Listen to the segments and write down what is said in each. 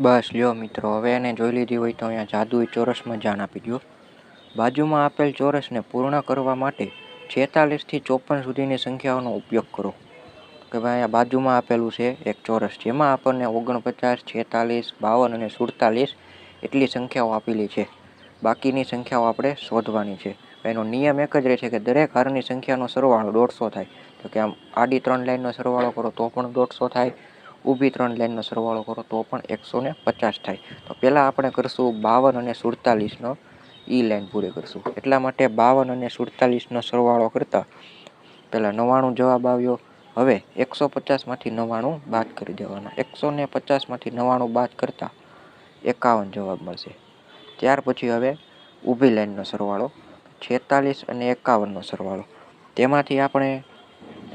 બસ લ્યો મિત્રો, હવે એને જોઈ લીધી હોય તો અહીંયા જાદુઈ ચોરસમાં જાણ આપી દો. બાજુમાં આપેલ ચોરસને પૂર્ણ કરવા માટે 46 થી 54 સુધીની સંખ્યાઓનો ઉપયોગ કરો. કે ભાઈ અહીંયા બાજુમાં આપેલું છે એક ચોરસ, જેમાં આપણને 49, 46, 52 અને 47 એટલી સંખ્યાઓ આપેલી છે. બાકીની સંખ્યાઓ આપણે શોધવાની છે. એનો નિયમ એક જ રહે છે કે દરેક હારની સંખ્યાનો સરવાળો 150 થાય. તો કે આમ આડી 3 લાઈનનો સરવાળો કરો તો પણ 150 થાય, ઊભી 3 લાઈનનો સરવાળો કરો તો પણ 150 થાય. તો પહેલાં આપણે કરશું 52 અને 47નો લાઈન પૂરી કરશું. એટલા માટે 52 અને 47નો સરવાળો કરતાં પહેલાં 99 જવાબ આવ્યો. હવે 150માંથી 99 બાદ કરી દેવાના. 150માંથી 99 બાદ કરતાં 51 જવાબ મળશે. ત્યાર પછી હવે ઊભી લાઈનનો સરવાળો 46 અને 51નો સરવાળો. તેમાંથી આપણે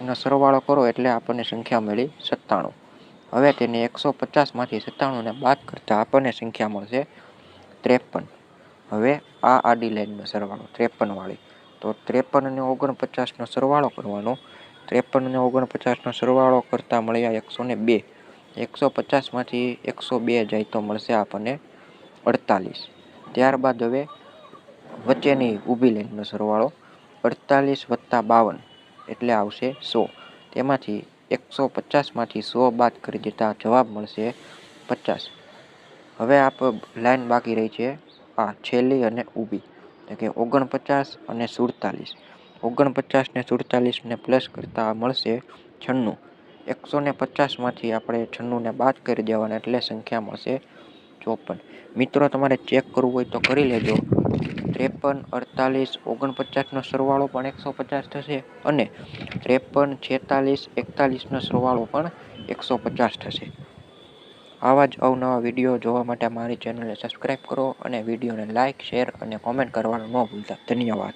એનો સરવાળો કરો એટલે આપણને સંખ્યા મળી 97. હવે તેને 150માંથી 97ને બાદ કરતાં આપણને સંખ્યા મળશે 53. હવે આ આડી લાઈનનો સરવાળો 53 વાળી. તો 53 અને 49નો સરવાળો કરવાનો. 53 અને 49નો સરવાળો કરતાં મળ્યા 102. 150માંથી 102 જાય તો મળશે આપણને 48. ત્યારબાદ હવે વચ્ચેની ઊભી લાઈનનો સરવાળો 48 વત્તા 52 એટલે આવશે 100. તેમાંથી 150માંથી 100 બાદ કરી દેતા જવાબ મળશે 50. હવે લાઈન બાકી રહી છે આ છેલ્લી અને ઊભી, એટલે કે 49 અને 47. 49 ને 47ને પ્લસ કરતાં મળશે 96. 150માંથી આપણે 96ને બાદ કરી દેવાના એટલે સંખ્યા મળશે 54. મિત્રો, તમારે ચેક કરવું હોય તો કરી લેજો. 53, 48, 49નો સરવાળો પણ 150 થશે અને 53, 46, 41નો સરવાળો પણ 150 થશે. આવા જ અવનવા વિડીયો જોવા માટે મારી ચેનલને સબસ્ક્રાઈબ કરો અને વિડીયોને લાઇક, શેર અને કોમેન્ટ કરવાનું ન ભૂલતા. ધન્યવાદ.